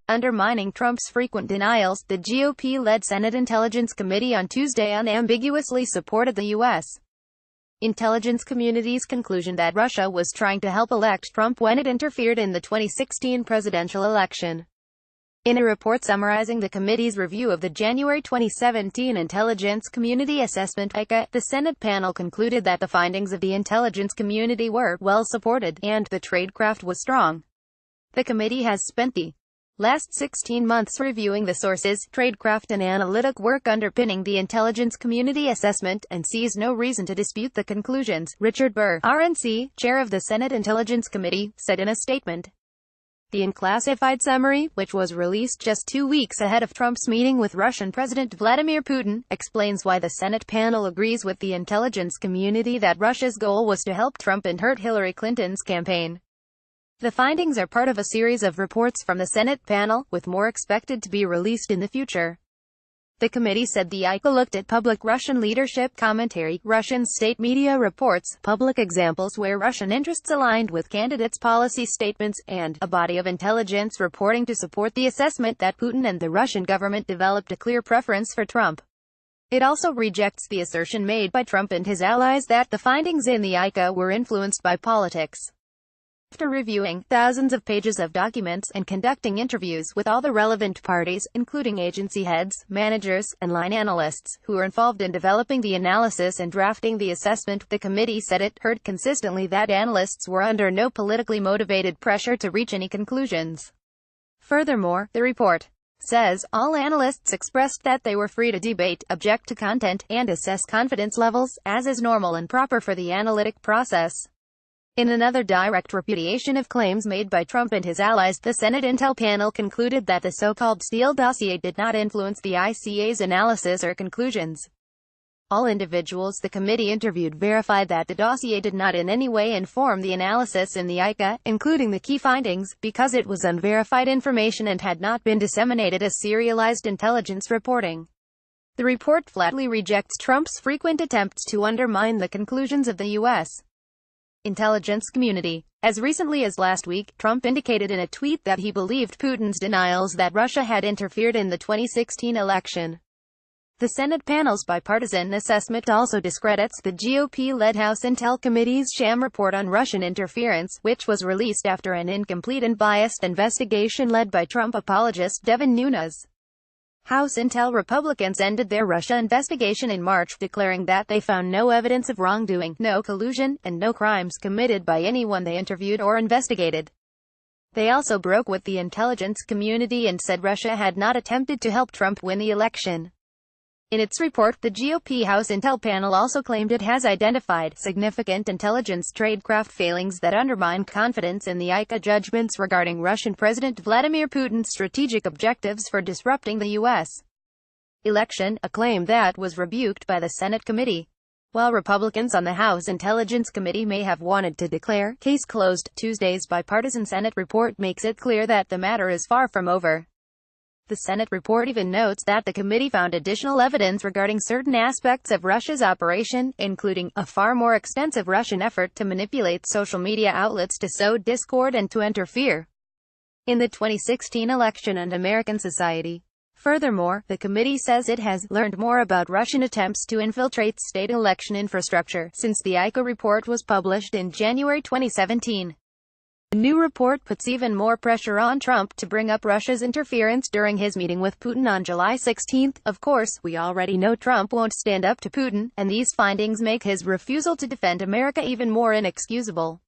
undermining Trump's frequent denials. The GOP-led Senate Intelligence Committee on Tuesday unambiguously supported the U.S. intelligence community's conclusion that Russia was trying to help elect Trump when it interfered in the 2016 presidential election. In a report summarizing the committee's review of the January 2017 Intelligence Community Assessment (ICA), the Senate panel concluded that the findings of the intelligence community were well supported, and the tradecraft was strong. The committee has spent the last 16 months reviewing the sources, tradecraft and analytic work underpinning the intelligence community assessment, and sees no reason to dispute the conclusions, Richard Burr, RNC, chair of the Senate Intelligence Committee, said in a statement. The unclassified summary, which was released just 2 weeks ahead of Trump's meeting with Russian President Vladimir Putin, explains why the Senate panel agrees with the intelligence community that Russia's goal was to help Trump and hurt Hillary Clinton's campaign. The findings are part of a series of reports from the Senate panel, with more expected to be released in the future. The committee said the ICA looked at public Russian leadership commentary, Russian state media reports, public examples where Russian interests aligned with candidates' policy statements, and a body of intelligence reporting to support the assessment that Putin and the Russian government developed a clear preference for Trump. It also rejects the assertion made by Trump and his allies that the findings in the ICA were influenced by politics. After reviewing thousands of pages of documents and conducting interviews with all the relevant parties, including agency heads, managers, and line analysts, who were involved in developing the analysis and drafting the assessment, the committee said it heard consistently that analysts were under no politically motivated pressure to reach any conclusions. Furthermore, the report says all analysts expressed that they were free to debate, object to content, and assess confidence levels, as is normal and proper for the analytic process. In another direct repudiation of claims made by Trump and his allies, the Senate Intel panel concluded that the so-called Steele dossier did not influence the ICA's analysis or conclusions. All individuals the committee interviewed verified that the dossier did not in any way inform the analysis in the ICA, including the key findings, because it was unverified information and had not been disseminated as serialized intelligence reporting. The report flatly rejects Trump's frequent attempts to undermine the conclusions of the U.S. intelligence community. As recently as last week, Trump indicated in a tweet that he believed Putin's denials that Russia had interfered in the 2016 election. The Senate panel's bipartisan assessment also discredits the GOP-led House Intel Committee's sham report on Russian interference, which was released after an incomplete and biased investigation led by Trump apologist Devin Nunes. House Intel Republicans ended their Russia investigation in March, declaring that they found no evidence of wrongdoing, no collusion, and no crimes committed by anyone they interviewed or investigated. They also broke with the intelligence community and said Russia had not attempted to help Trump win the election. In its report, the GOP House Intel panel also claimed it has identified significant intelligence tradecraft failings that undermine confidence in the ICA judgments regarding Russian President Vladimir Putin's strategic objectives for disrupting the U.S. election, a claim that was rebuked by the Senate committee. While Republicans on the House Intelligence Committee may have wanted to declare case closed, Tuesday's bipartisan Senate report makes it clear that the matter is far from over. The Senate report even notes that the committee found additional evidence regarding certain aspects of Russia's operation, including a far more extensive Russian effort to manipulate social media outlets to sow discord and to interfere in the 2016 election and American society. Furthermore, the committee says it has learned more about Russian attempts to infiltrate state election infrastructure since the ICA report was published in January 2017. The new report puts even more pressure on Trump to bring up Russia's interference during his meeting with Putin on July 16. Of course, we already know Trump won't stand up to Putin, and these findings make his refusal to defend America even more inexcusable.